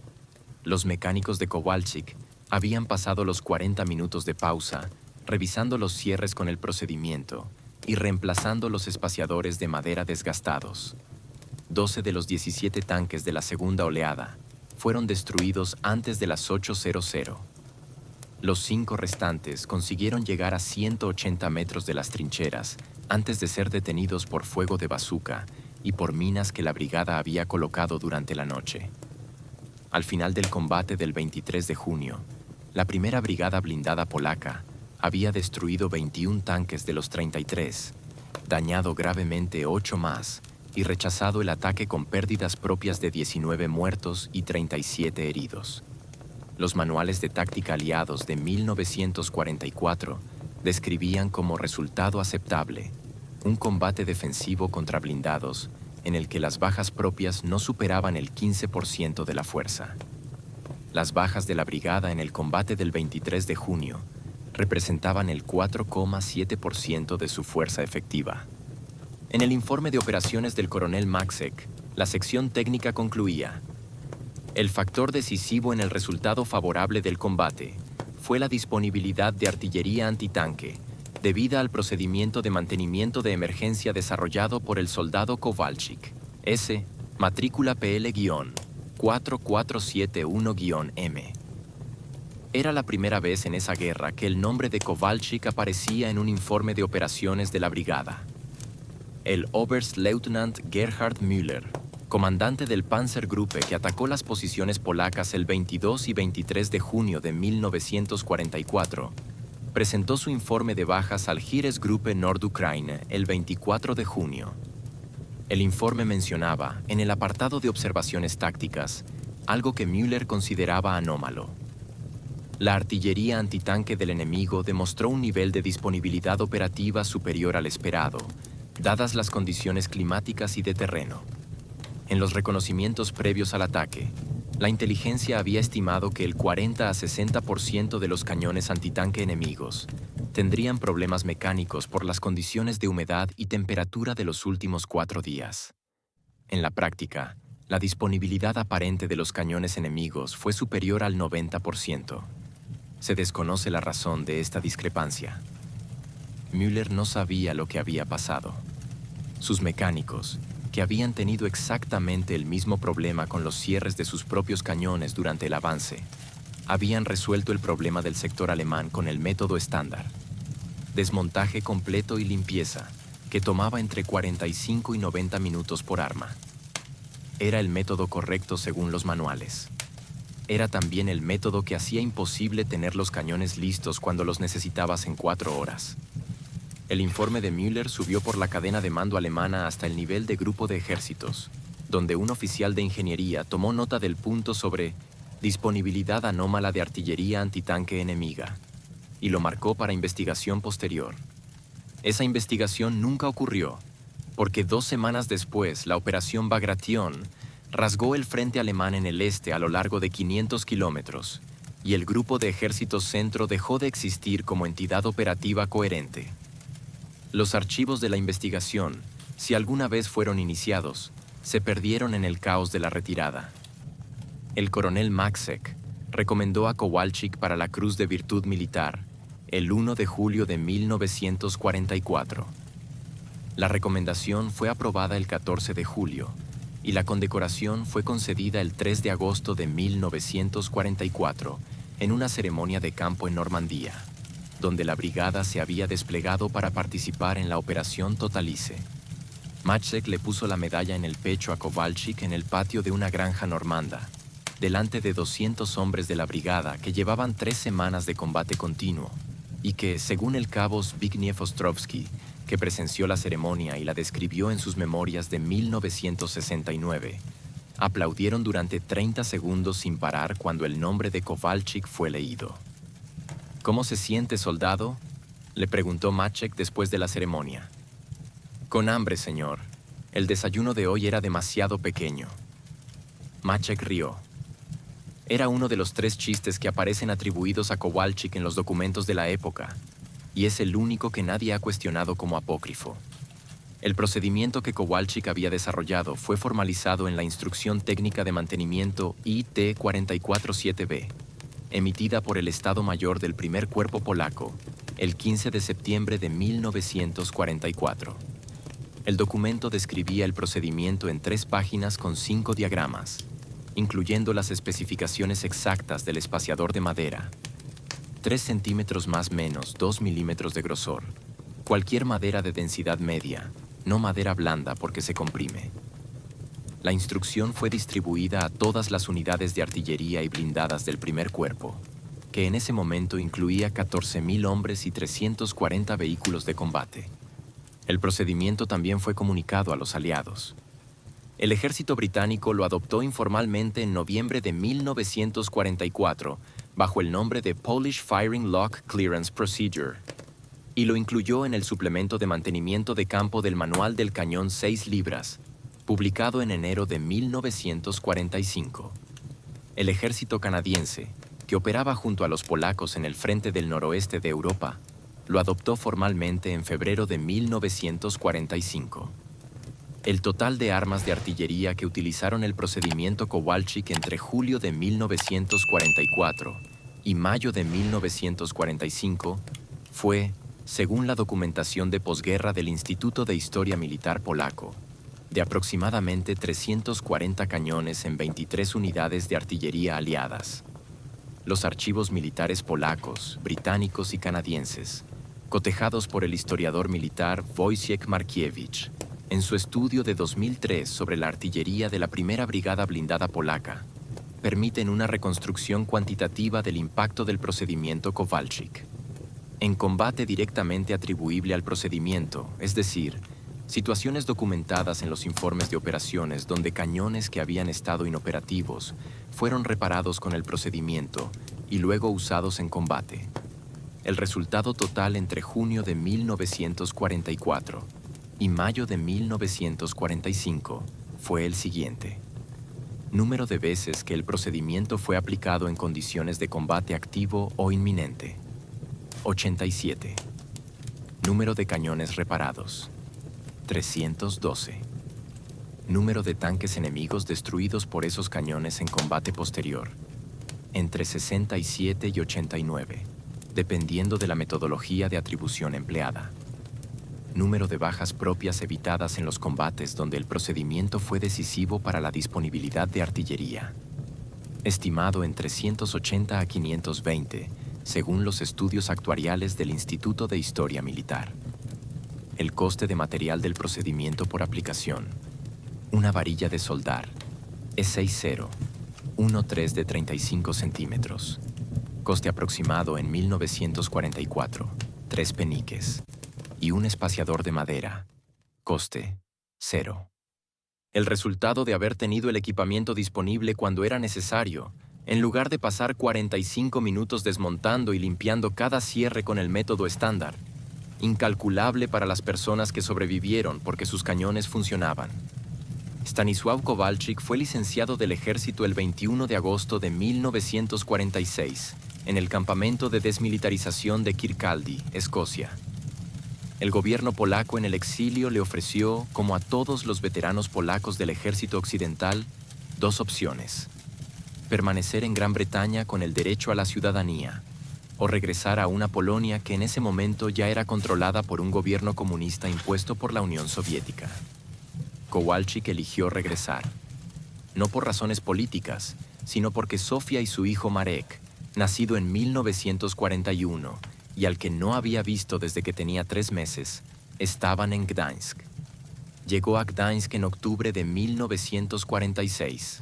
Los mecánicos de Kowalczyk habían pasado los 40 minutos de pausa, revisando los cierres con el procedimiento y reemplazando los espaciadores de madera desgastados. 12 de los 17 tanques de la segunda oleada fueron destruidos antes de las 8:00. Los 5 restantes consiguieron llegar a 180 metros de las trincheras antes de ser detenidos por fuego de bazooka y por minas que la brigada había colocado durante la noche. Al final del combate del 23 de junio, la primera brigada blindada polaca había destruido 21 tanques de los 33, dañado gravemente 8 más y rechazado el ataque con pérdidas propias de 19 muertos y 37 heridos. Los manuales de táctica aliados de 1944 describían como resultado aceptable un combate defensivo contra blindados en el que las bajas propias no superaban el 15% de la fuerza. Las bajas de la brigada en el combate del 23 de junio representaban el 4,7% de su fuerza efectiva. En el informe de operaciones del coronel Maxek, la sección técnica concluía: el factor decisivo en el resultado favorable del combate fue la disponibilidad de artillería antitanque, debida al procedimiento de mantenimiento de emergencia desarrollado por el soldado Kowalczyk, S, matrícula PL-4471-M. Era la primera vez en esa guerra que el nombre de Kowalczyk aparecía en un informe de operaciones de la brigada. El Oberstleutnant Gerhard Müller, comandante del Panzergruppe que atacó las posiciones polacas el 22 y 23 de junio de 1944, presentó su informe de bajas al Heeresgruppe Nordukraine el 24 de junio. El informe mencionaba, en el apartado de observaciones tácticas, algo que Müller consideraba anómalo. La artillería antitanque del enemigo demostró un nivel de disponibilidad operativa superior al esperado, dadas las condiciones climáticas y de terreno. En los reconocimientos previos al ataque, la inteligencia había estimado que el 40 a 60% de los cañones antitanque enemigos tendrían problemas mecánicos por las condiciones de humedad y temperatura de los últimos 4 días. En la práctica, la disponibilidad aparente de los cañones enemigos fue superior al 90%. Se desconoce la razón de esta discrepancia. Müller no sabía lo que había pasado. Sus mecánicos, que habían tenido exactamente el mismo problema con los cierres de sus propios cañones durante el avance, habían resuelto el problema del sector alemán con el método estándar: desmontaje completo y limpieza, que tomaba entre 45 y 90 minutos por arma. Era el método correcto según los manuales. Era también el método que hacía imposible tener los cañones listos cuando los necesitabas en 4 horas. El informe de Müller subió por la cadena de mando alemana hasta el nivel de grupo de ejércitos, donde un oficial de ingeniería tomó nota del punto sobre disponibilidad anómala de artillería antitanque enemiga, y lo marcó para investigación posterior. Esa investigación nunca ocurrió, porque 2 semanas después la operación Bagration rasgó el frente alemán en el este a lo largo de 500 kilómetros, y el Grupo de Ejércitos Centro dejó de existir como entidad operativa coherente. Los archivos de la investigación, si alguna vez fueron iniciados, se perdieron en el caos de la retirada. El coronel Maxek recomendó a Kowalczyk para la Cruz de Virtud Militar el 1 de julio de 1944. La recomendación fue aprobada el 14 de julio y la condecoración fue concedida el 3 de agosto de 1944 en una ceremonia de campo en Normandía, donde la brigada se había desplegado para participar en la Operación Totalice. Maček le puso la medalla en el pecho a Kowalczyk en el patio de una granja normanda, delante de 200 hombres de la brigada que llevaban 3 semanas de combate continuo y que, según el cabo Zbigniew Ostrowski, que presenció la ceremonia y la describió en sus memorias de 1969, aplaudieron durante 30 segundos sin parar cuando el nombre de Kowalczyk fue leído. ¿Cómo se siente, soldado?, le preguntó Maček después de la ceremonia. Con hambre, señor. El desayuno de hoy era demasiado pequeño. Maček rió. Era uno de los 3 chistes que aparecen atribuidos a Kowalczyk en los documentos de la época, y es el único que nadie ha cuestionado como apócrifo. El procedimiento que Kowalczyk había desarrollado fue formalizado en la Instrucción Técnica de Mantenimiento IT 447B, emitida por el Estado Mayor del Primer Cuerpo Polaco el 15 de septiembre de 1944. El documento describía el procedimiento en 3 páginas con 5 diagramas, incluyendo las especificaciones exactas del espaciador de madera: 3 centímetros más menos 2 milímetros de grosor, cualquier madera de densidad media, no madera blanda porque se comprime. La instrucción fue distribuida a todas las unidades de artillería y blindadas del primer cuerpo, que en ese momento incluía 14.000 hombres y 340 vehículos de combate. El procedimiento también fue comunicado a los aliados. El ejército británico lo adoptó informalmente en noviembre de 1944 bajo el nombre de Polish Firing Lock Clearance Procedure y lo incluyó en el suplemento de mantenimiento de campo del Manual del Cañón 6 libras, publicado en enero de 1945. El ejército canadiense, que operaba junto a los polacos en el frente del noroeste de Europa, lo adoptó formalmente en febrero de 1945. El total de armas de artillería que utilizaron el procedimiento Kowalczyk entre julio de 1944 y mayo de 1945 fue, según la documentación de posguerra del Instituto de Historia Militar Polaco, de aproximadamente 340 cañones en 23 unidades de artillería aliadas. Los archivos militares polacos, británicos y canadienses, cotejados por el historiador militar Wojciech Markiewicz, en su estudio de 2003 sobre la artillería de la Primera Brigada Blindada Polaca, permiten una reconstrucción cuantitativa del impacto del procedimiento Kowalczyk. En combate directamente atribuible al procedimiento, es decir, situaciones documentadas en los informes de operaciones donde cañones que habían estado inoperativos fueron reparados con el procedimiento y luego usados en combate. El resultado total entre junio de 1944 y mayo de 1945 fue el siguiente. Número de veces que el procedimiento fue aplicado en condiciones de combate activo o inminente: 87. Número de cañones reparados: 312. Número de tanques enemigos destruidos por esos cañones en combate posterior: entre 67 y 89, dependiendo de la metodología de atribución empleada. Número de bajas propias evitadas en los combates donde el procedimiento fue decisivo para la disponibilidad de artillería: estimado en 380 a 520, según los estudios actuariales del Instituto de Historia Militar. El coste de material del procedimiento por aplicación: una varilla de soldar E60, 1.3 de 35 centímetros. Coste aproximado en 1944, 3 peniques. Y un espaciador de madera. Coste: 0. El resultado de haber tenido el equipamiento disponible cuando era necesario, en lugar de pasar 45 minutos desmontando y limpiando cada cierre con el método estándar, incalculable para las personas que sobrevivieron porque sus cañones funcionaban. Stanisław Kowalczyk fue licenciado del ejército el 21 de agosto de 1946 en el campamento de desmilitarización de Kirkcaldy, Escocia. El gobierno polaco en el exilio le ofreció, como a todos los veteranos polacos del ejército occidental, dos opciones: permanecer en Gran Bretaña con el derecho a la ciudadanía, o regresar a una Polonia que en ese momento ya era controlada por un gobierno comunista impuesto por la Unión Soviética. Kowalczyk eligió regresar, no por razones políticas, sino porque Sofia y su hijo Marek, nacido en 1941, y al que no había visto desde que tenía 3 meses, estaban en Gdańsk. Llegó a Gdańsk en octubre de 1946.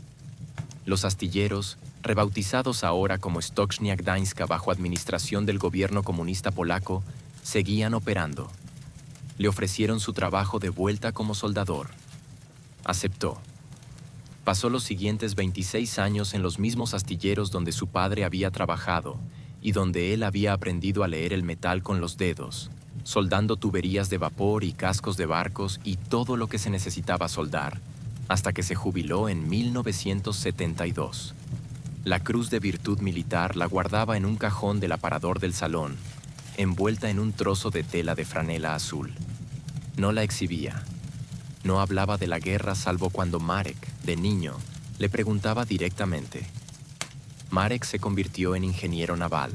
Los astilleros, rebautizados ahora como Stocznia Gdańska bajo administración del gobierno comunista polaco, seguían operando. Le ofrecieron su trabajo de vuelta como soldador. Aceptó. Pasó los siguientes 26 años en los mismos astilleros donde su padre había trabajado y donde él había aprendido a leer el metal con los dedos, soldando tuberías de vapor y cascos de barcos y todo lo que se necesitaba soldar, hasta que se jubiló en 1972. La Cruz de Virtud Militar la guardaba en un cajón del aparador del salón, envuelta en un trozo de tela de franela azul. No la exhibía. No hablaba de la guerra salvo cuando Marek, de niño, le preguntaba directamente. Marek se convirtió en ingeniero naval,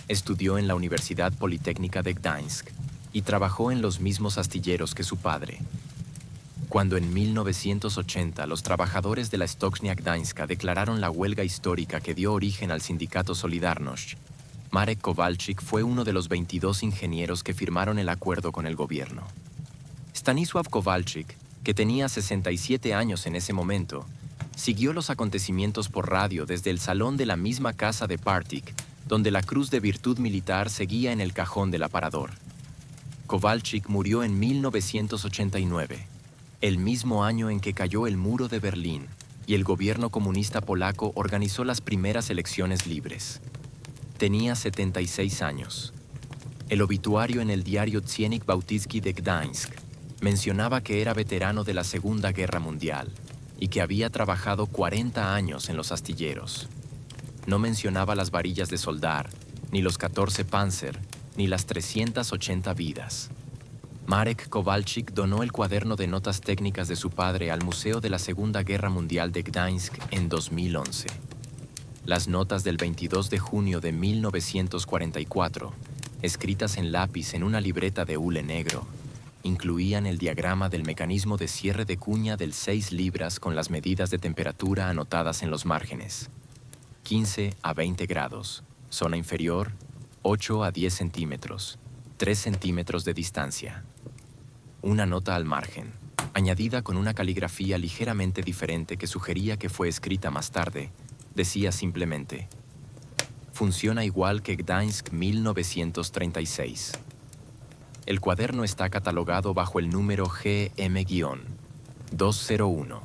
estudió en la Universidad Politécnica de Gdańsk y trabajó en los mismos astilleros que su padre. Cuando en 1980 los trabajadores de la Stocznia Gdańska declararon la huelga histórica que dio origen al sindicato Solidarność, Marek Kowalczyk fue uno de los 22 ingenieros que firmaron el acuerdo con el gobierno. Stanisław Kowalczyk, que tenía 67 años en ese momento, siguió los acontecimientos por radio desde el salón de la misma casa de Partik, donde la Cruz de Virtud Militar seguía en el cajón del aparador. Kowalczyk murió en 1989, el mismo año en que cayó el muro de Berlín y el gobierno comunista polaco organizó las primeras elecciones libres. Tenía 76 años. El obituario en el diario Dziennik Bałtycki de Gdańsk mencionaba que era veterano de la Segunda Guerra Mundial y que había trabajado 40 años en los astilleros. No mencionaba las varillas de soldar, ni los 14 Panzer, ni las 380 vidas. Marek Kowalczyk donó el cuaderno de notas técnicas de su padre al Museo de la Segunda Guerra Mundial de Gdańsk en 2011. Las notas del 22 de junio de 1944, escritas en lápiz en una libreta de hule negro, incluían el diagrama del mecanismo de cierre de cuña del 6 libras con las medidas de temperatura anotadas en los márgenes. 15 a 20 grados, zona inferior, 8 a 10 centímetros, 3 centímetros de distancia. Una nota al margen, añadida con una caligrafía ligeramente diferente que sugería que fue escrita más tarde, decía simplemente: funciona igual que Gdańsk 1936. El cuaderno está catalogado bajo el número GM-201,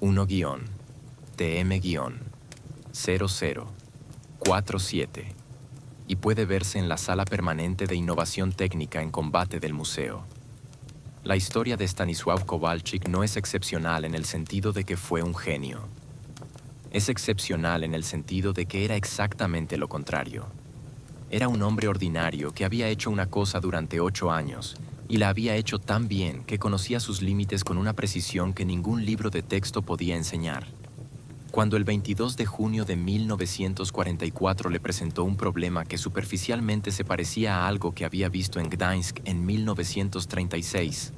1-TM-00, 4-7 y puede verse en la Sala Permanente de Innovación Técnica en Combate del museo. La historia de Stanisław Kowalczyk no es excepcional en el sentido de que fue un genio. Es excepcional en el sentido de que era exactamente lo contrario. Era un hombre ordinario que había hecho una cosa durante 8 años y la había hecho tan bien que conocía sus límites con una precisión que ningún libro de texto podía enseñar. Cuando el 22 de junio de 1944 le presentó un problema que superficialmente se parecía a algo que había visto en Gdańsk en 1936,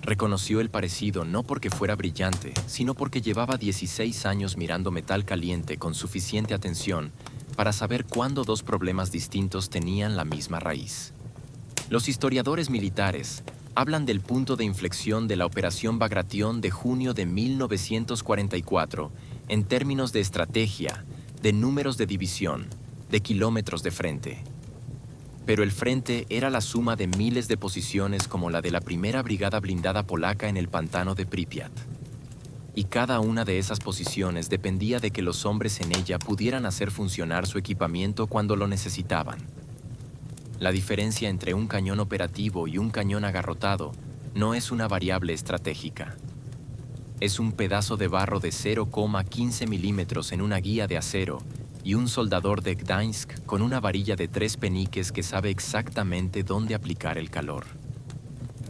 reconoció el parecido no porque fuera brillante, sino porque llevaba 16 años mirando metal caliente con suficiente atención para saber cuándo dos problemas distintos tenían la misma raíz. Los historiadores militares hablan del punto de inflexión de la Operación Bagration de junio de 1944 en términos de estrategia, de números de división, de kilómetros de frente. Pero el frente era la suma de miles de posiciones como la de la primera brigada blindada polaca en el pantano de Pripyat. Y cada una de esas posiciones dependía de que los hombres en ella pudieran hacer funcionar su equipamiento cuando lo necesitaban. La diferencia entre un cañón operativo y un cañón agarrotado no es una variable estratégica. Es un pedazo de barro de 0,15 milímetros en una guía de acero y un soldador de Gdańsk con una varilla de 3 peniques que sabe exactamente dónde aplicar el calor.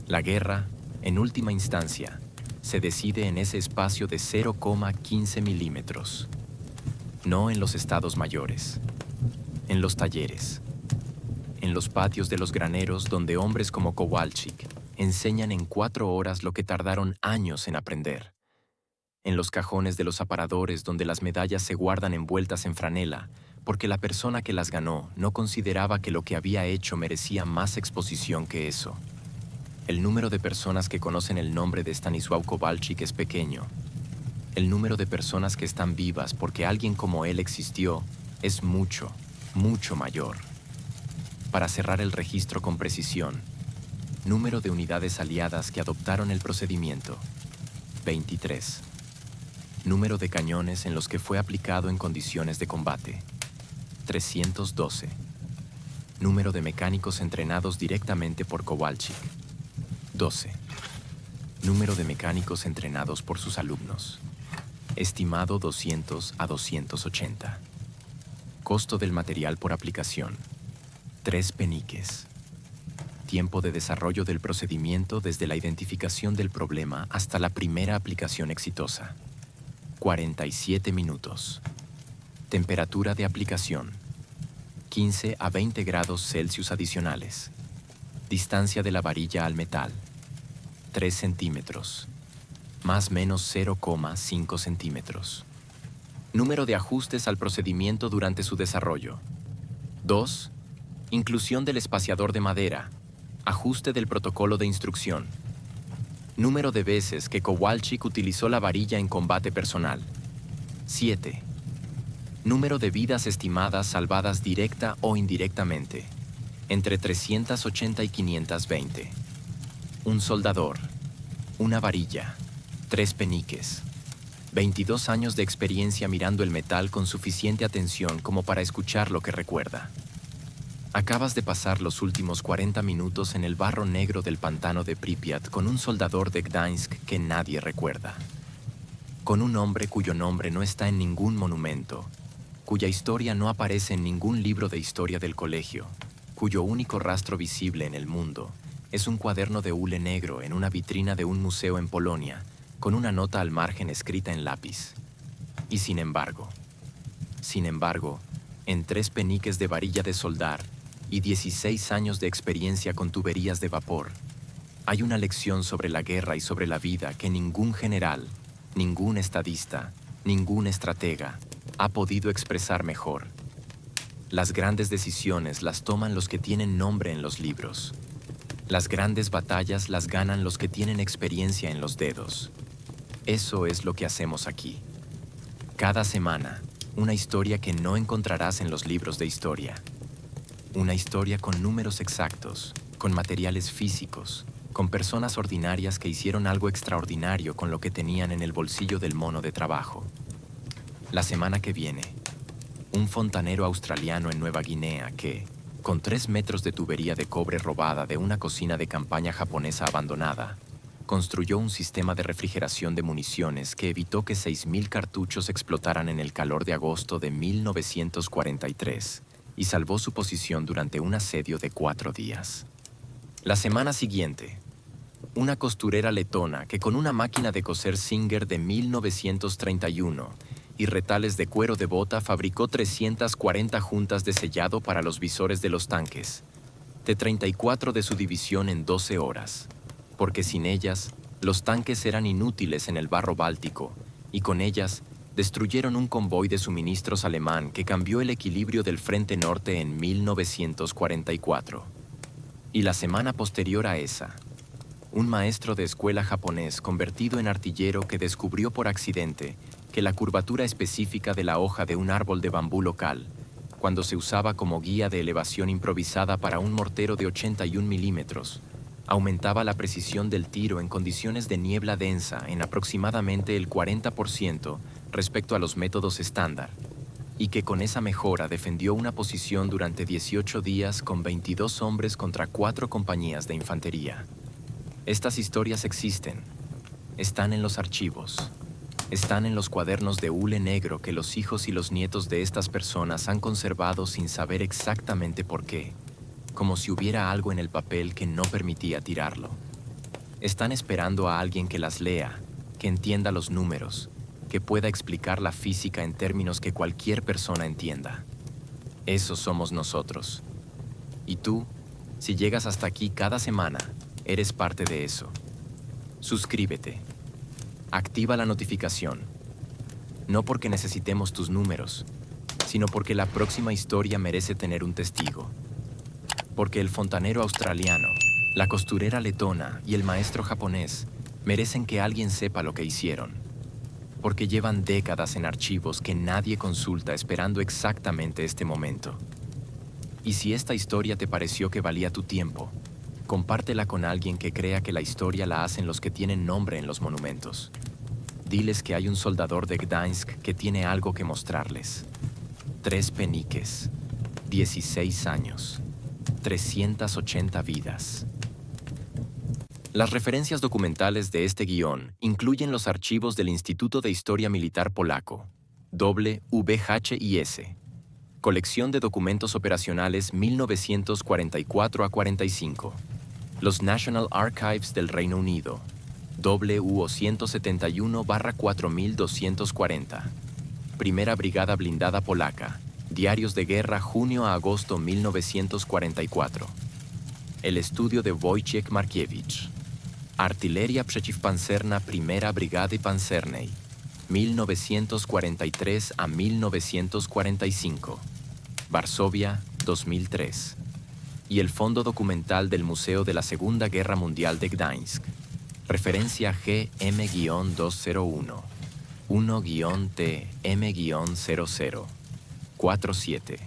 La guerra, en última instancia, se decide en ese espacio de 0,15 milímetros. No en los estados mayores, en los talleres, en los patios de los graneros donde hombres como Kowalczyk enseñan en 4 horas lo que tardaron años en aprender. En los cajones de los aparadores donde las medallas se guardan envueltas en franela, porque la persona que las ganó no consideraba que lo que había hecho merecía más exposición que eso. El número de personas que conocen el nombre de Stanisław Kowalczyk es pequeño. El número de personas que están vivas porque alguien como él existió es mucho, mucho mayor. Para cerrar el registro con precisión, número de unidades aliadas que adoptaron el procedimiento, 23. Número de cañones en los que fue aplicado en condiciones de combate, 312. Número de mecánicos entrenados directamente por Kowalczyk, 12. Número de mecánicos entrenados por sus alumnos, estimado 200 a 280. Costo del material por aplicación, 3 peniques. Tiempo de desarrollo del procedimiento desde la identificación del problema hasta la primera aplicación exitosa, 47 minutos. Temperatura de aplicación, 15 a 20 grados Celsius adicionales. Distancia de la varilla al metal, 3 centímetros, más menos 0,5 centímetros. Número de ajustes al procedimiento durante su desarrollo. 2. Inclusión del espaciador de madera. Ajuste del protocolo de instrucción. Número de veces que Kowalczyk utilizó la varilla en combate personal. 7. Número de vidas estimadas salvadas directa o indirectamente. Entre 380 y 520. Un soldador. Una varilla. 3 peniques. 22 años de experiencia mirando el metal con suficiente atención como para escuchar lo que recuerda. Acabas de pasar los últimos 40 minutos en el barro negro del pantano de Pripyat con un soldador de Gdańsk que nadie recuerda. Con un hombre cuyo nombre no está en ningún monumento, cuya historia no aparece en ningún libro de historia del colegio, cuyo único rastro visible en el mundo es un cuaderno de hule negro en una vitrina de un museo en Polonia, con una nota al margen escrita en lápiz. Y sin embargo, en 3 peniques de varilla de soldar y 16 años de experiencia con tuberías de vapor, hay una lección sobre la guerra y sobre la vida que ningún general, ningún estadista, ningún estratega ha podido expresar mejor. Las grandes decisiones las toman los que tienen nombre en los libros. Las grandes batallas las ganan los que tienen experiencia en los dedos. Eso es lo que hacemos aquí. Cada semana, una historia que no encontrarás en los libros de historia. Una historia con números exactos, con materiales físicos, con personas ordinarias que hicieron algo extraordinario con lo que tenían en el bolsillo del mono de trabajo. La semana que viene, un fontanero australiano en Nueva Guinea que, con 3 metros de tubería de cobre robada de una cocina de campaña japonesa abandonada, construyó un sistema de refrigeración de municiones que evitó que 6.000 cartuchos explotaran en el calor de agosto de 1943 y salvó su posición durante un asedio de 4 días. La semana siguiente, una costurera letona que con una máquina de coser Singer de 1931 y retales de cuero de bota fabricó 340 juntas de sellado para los visores de los tanques, T-34 de su división en 12 horas, porque sin ellas, los tanques eran inútiles en el barro báltico y con ellas destruyeron un convoy de suministros alemán que cambió el equilibrio del Frente Norte en 1944. Y la semana posterior a esa, un maestro de escuela japonés convertido en artillero que descubrió por accidente que la curvatura específica de la hoja de un árbol de bambú local, cuando se usaba como guía de elevación improvisada para un mortero de 81 milímetros, aumentaba la precisión del tiro en condiciones de niebla densa en aproximadamente el 40% respecto a los métodos estándar, y que con esa mejora defendió una posición durante 18 días con 22 hombres contra 4 compañías de infantería. Estas historias existen, están en los archivos, están en los cuadernos de hule negro que los hijos y los nietos de estas personas han conservado sin saber exactamente por qué, como si hubiera algo en el papel que no permitía tirarlo. Están esperando a alguien que las lea, que entienda los números, que pueda explicar la física en términos que cualquier persona entienda. Esos somos nosotros. Y tú, si llegas hasta aquí cada semana, eres parte de eso. Suscríbete. Activa la notificación. No porque necesitemos tus números, sino porque la próxima historia merece tener un testigo. Porque el fontanero australiano, la costurera letona y el maestro japonés merecen que alguien sepa lo que hicieron. Porque llevan décadas en archivos que nadie consulta esperando exactamente este momento. Y si esta historia te pareció que valía tu tiempo, compártela con alguien que crea que la historia la hacen los que tienen nombre en los monumentos. Diles que hay un soldador de Gdańsk que tiene algo que mostrarles. 3 peniques, 16 años, 380 vidas. Las referencias documentales de este guión incluyen los archivos del Instituto de Historia Militar Polaco, WVHIS, Colección de Documentos Operacionales 1944 a 45, los National Archives del Reino Unido, WO 171-4240, Primera Brigada Blindada Polaca, Diarios de Guerra junio a agosto 1944, el estudio de Wojciech Markiewicz, Artilleria Przeciwpancerna Primera Brigady Pancernej, 1943 a 1945, Varsovia, 2003, y el Fondo Documental del Museo de la Segunda Guerra Mundial de Gdańsk, referencia GM-201, 1-TM-00, 47.